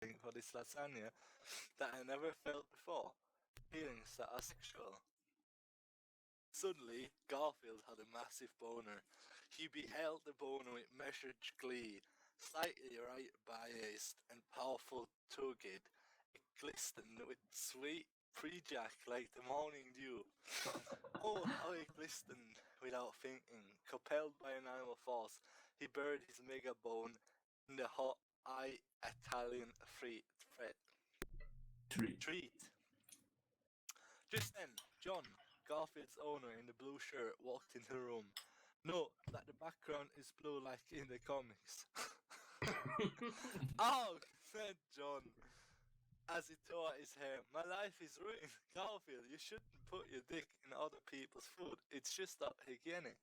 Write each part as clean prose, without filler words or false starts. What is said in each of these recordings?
for this lasagna that I never felt before. Feelings that are sexual. Suddenly, Garfield had a massive boner. He beheld the boner with measured glee, slightly right biased and powerful turgid. It glistened with sweet pre-jack like the morning dew. Oh, how it glistened without thinking. Compelled by an animal force, he buried his mega bone in the hot Italian treat. Just then, John, Garfield's owner in the blue shirt, walked into the room. Note that the background is blue like in the comics. Oh, said John as he tore at his hair. My life is ruined. Garfield, you shouldn't put your dick in other people's food. It's just not hygienic.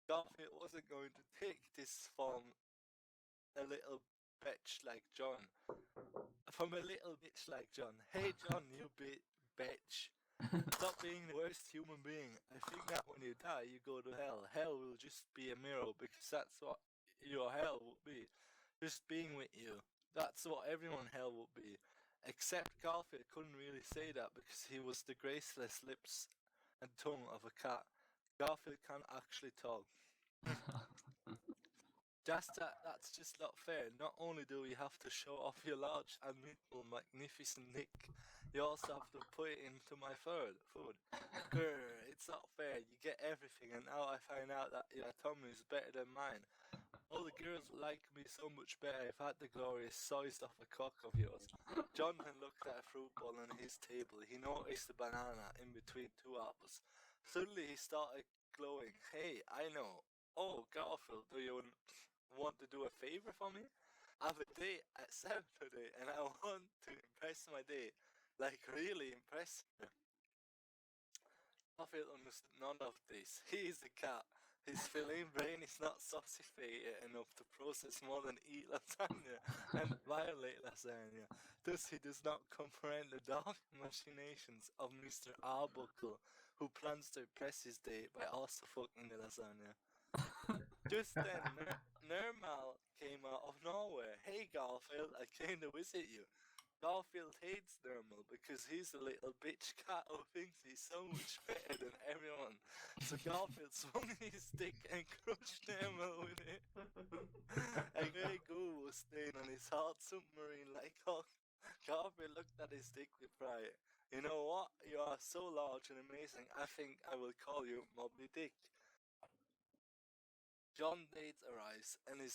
Garfield wasn't going to take this from a little bitch like John. From a little bitch like John. Hey John, you bitch. Stop being the worst human being. I think that when you die, you go to hell. Hell will just be a mirror because that's what your hell would be. Just being with you. That's what everyone hell would be. Except Garfield couldn't really say that because he was the graceless lips and tongue of a cat. Garfield can't actually talk. That's just not fair. Not only do we have to show off your large and magnificent dick, you also have to put it into my food. Grr, it's not fair. You get everything, and now I find out that your tummy is better than mine. All the girls like me so much better if I had the glorious soy stuff a cock of yours. John then looked at a fruit bowl on his table. He noticed a banana in between two apples. Suddenly he started glowing. Hey, I know. Oh, Garfield, do you want to do a favor for me? I have a date at 7 today and I want to impress my date. Like, really impress her. Garfield understood none of this. He is a cat. His feline brain is not sophisticated enough to process more than eat lasagna and violate lasagna. Thus, he does not comprehend the dark machinations of Mr. Arbuckle, who plans to impress his date by also fucking the lasagna. Just then, Nermal came out of nowhere. Hey, Garfield, I came to visit you. Garfield hates Nermal because he's a little bitch cat who thinks he's so much better than everyone. So Garfield swung his stick and crushed Nermal with it. A grey goo was staying on his hard submarine-like cock. Garfield looked at his dick with pride. You know what? You are so large and amazing. I think I will call you Moby Dick. John Date arrives and he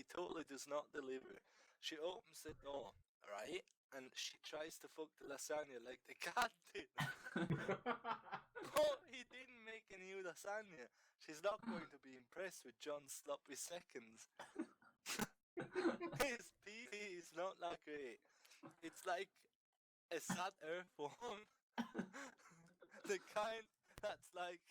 totally does not deliver. She opens the door, right? And she tries to fuck the lasagna like the cat did. But he didn't make a new lasagna. She's not going to be impressed with John's sloppy seconds. His pee is not that great. It's like a sad earthworm. The kind that's like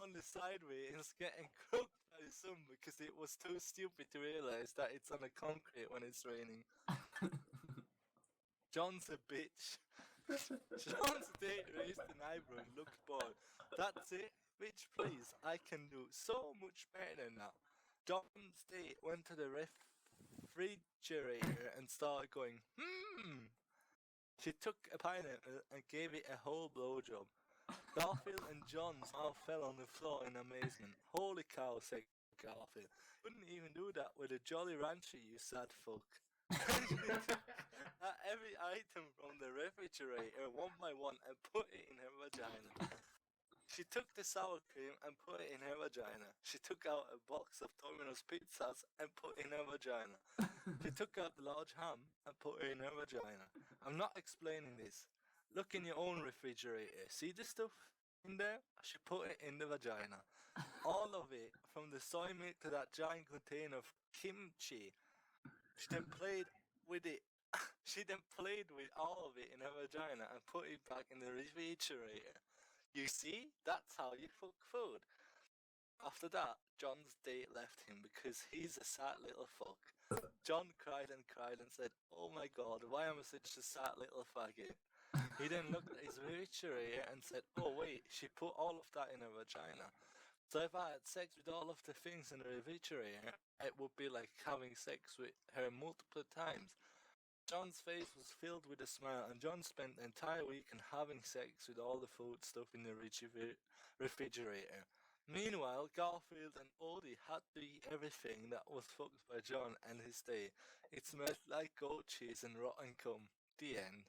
on the sideway and it's getting cooked by the sun because it was too stupid to realize that it's on the concrete when it's raining. John's a bitch. John's date raised an eyebrow and looked bored. That's it, bitch, please. I can do so much better than that. John's date went to the refrigerator and started going, She took a pineapple and gave it a whole blowjob. Garfield and John's mouth fell on the floor in amazement. Holy cow, said Garfield. Couldn't even do that with a Jolly Rancher, you sad fuck. She took every item from the refrigerator one by one and put it in her vagina. She took the sour cream and put it in her vagina. She took out a box of Domino's pizzas and put it in her vagina. She took out the large ham and put it in her vagina. I'm not explaining this. Look in your own refrigerator. See the stuff in there? She put it in the vagina. All of it, from the soy milk to that giant container of kimchi. She then played with it. She then played with all of it in her vagina and put it back in the refrigerator. You see? That's how you cook food. After that, John's date left him because he's a sad little fuck. John cried and said, "Oh my god, why am I such a sad little faggot?" He then looked at his refrigerator and said, "Oh wait, she put all of that in her vagina. So if I had sex with all of the things in the refrigerator, it would be like having sex with her multiple times." John's face was filled with a smile, and John spent the entire weekend having sex with all the food stuff in the refrigerator. Meanwhile, Garfield and Odie had to eat everything that was cooked by John and his day. It smelled like goat cheese and rotten cum. The end.